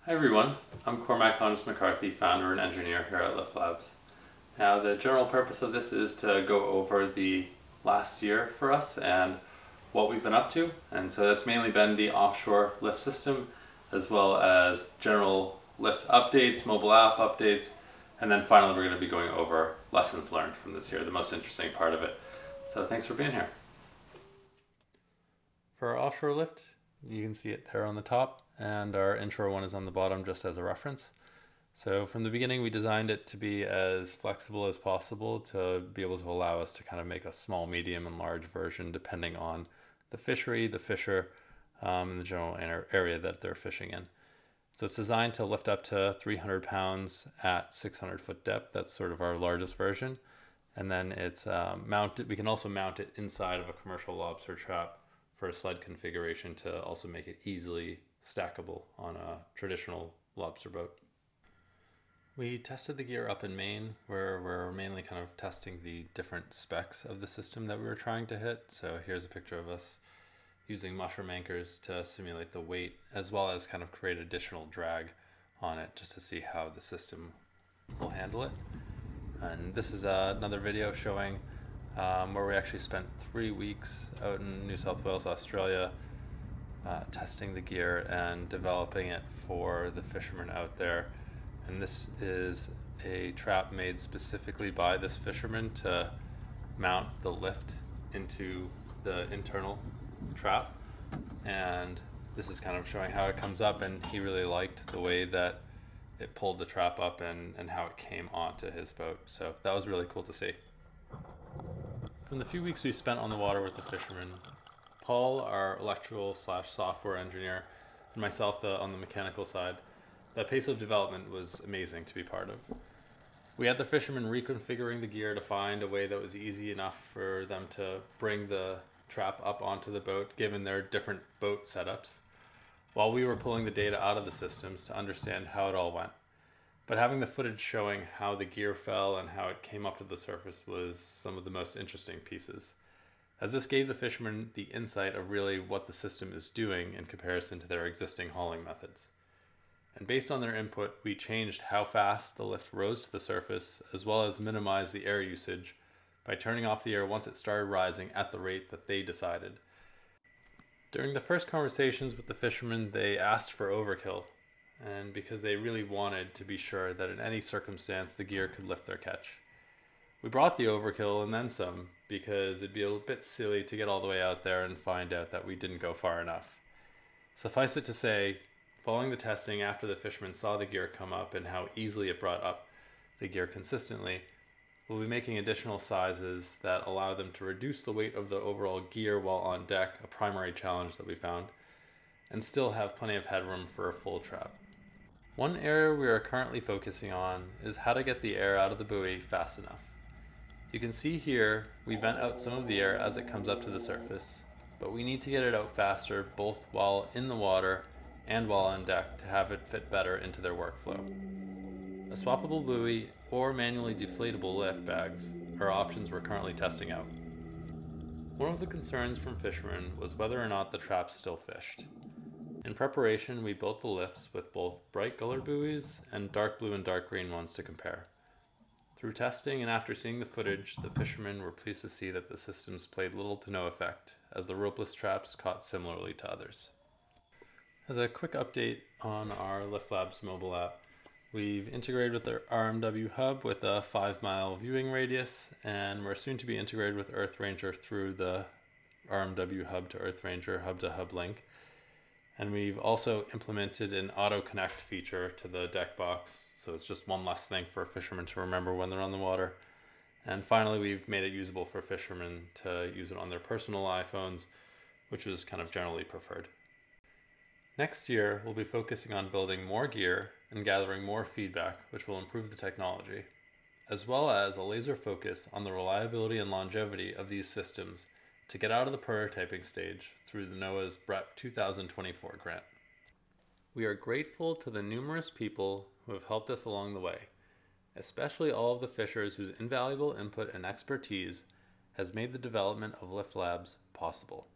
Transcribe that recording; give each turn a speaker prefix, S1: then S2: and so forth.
S1: Hi everyone, I'm Cormac Hodges McCarthy, founder and engineer here at Lift Labs. Now the general purpose of this is to go over the last year for us and what we've been up to, and so that's mainly been the offshore lift system as well as general lift updates, mobile app updates, and then finally we're going to be going over lessons learned from this year, the most interesting part of it. So thanks for being here. For our offshore lift, you can see it there on the top, and our inshore one is on the bottom just as a reference. So from the beginning we designed it to be as flexible as possible to be able to allow us to kind of make a small, medium, and large version depending on the fishery, the fisher, and the general area that they're fishing in. So it's designed to lift up to 300 pounds at 600 foot depth. That's sort of our largest version. And then it's mounted. We can also mount it inside of a commercial lobster trap for a sled configuration to also make it easily stackable on a traditional lobster boat. We tested the gear up in Maine, where we're mainly kind of testing the different specs of the system that we were trying to hit. So here's a picture of us using mushroom anchors to simulate the weight, as well as kind of create additional drag on it just to see how the system will handle it. And this is another video showing where we actually spent 3 weeks out in New South Wales, Australia, testing the gear and developing it for the fishermen out there. And this is a trap made specifically by this fisherman to mount the lift into the internal trap. And this is kind of showing how it comes up, and he really liked the way that it pulled the trap up and how it came onto his boat. So that was really cool to see. From the few weeks we spent on the water with the fishermen, Paul, our electrical/software engineer, and myself on the mechanical side, that pace of development was amazing to be part of. We had the fishermen reconfiguring the gear to find a way that was easy enough for them to bring the trap up onto the boat, given their different boat setups, while we were pulling the data out of the systems to understand how it all went. But having the footage showing how the gear fell and how it came up to the surface was some of the most interesting pieces, as this gave the fishermen the insight of really what the system is doing in comparison to their existing hauling methods. And based on their input, we changed how fast the lift rose to the surface, as well as minimized the air usage by turning off the air once it started rising at the rate that they decided. During the first conversations with the fishermen, they asked for overkill, and because they really wanted to be sure that in any circumstance the gear could lift their catch. We brought the overkill and then some, because it'd be a bit silly to get all the way out there and find out that we didn't go far enough. Suffice it to say, following the testing after the fishermen saw the gear come up and how easily it brought up the gear consistently, we'll be making additional sizes that allow them to reduce the weight of the overall gear while on deck, a primary challenge that we found, and still have plenty of headroom for a full trap. One area we are currently focusing on is how to get the air out of the buoy fast enough. You can see here we vent out some of the air as it comes up to the surface, but we need to get it out faster both while in the water and while on deck to have it fit better into their workflow. A swappable buoy or manually deflatable lift bags are options we're currently testing out. One of the concerns from fishermen was whether or not the traps still fished. In preparation, we built the lifts with both bright colored buoys and dark blue and dark green ones to compare. Through testing and after seeing the footage, the fishermen were pleased to see that the systems played little to no effect, as the ropeless traps caught similarly to others. As a quick update on our Lift Labs mobile app, we've integrated with our RMW hub with a 5-mile viewing radius, and we're soon to be integrated with EarthRanger through the RMW hub to EarthRanger hub to hub link. And we've also implemented an auto connect feature to the deck box, so it's just one less thing for fishermen to remember when they're on the water. And finally, we've made it usable for fishermen to use it on their personal iPhones, which was kind of generally preferred. Next year, we'll be focusing on building more gear and gathering more feedback, which will improve the technology, as well as a laser focus on the reliability and longevity of these systems to get out of the prototyping stage through the NOAA's BREP 2024 grant. We are grateful to the numerous people who have helped us along the way, especially all of the fishers whose invaluable input and expertise has made the development of Lift Labs possible.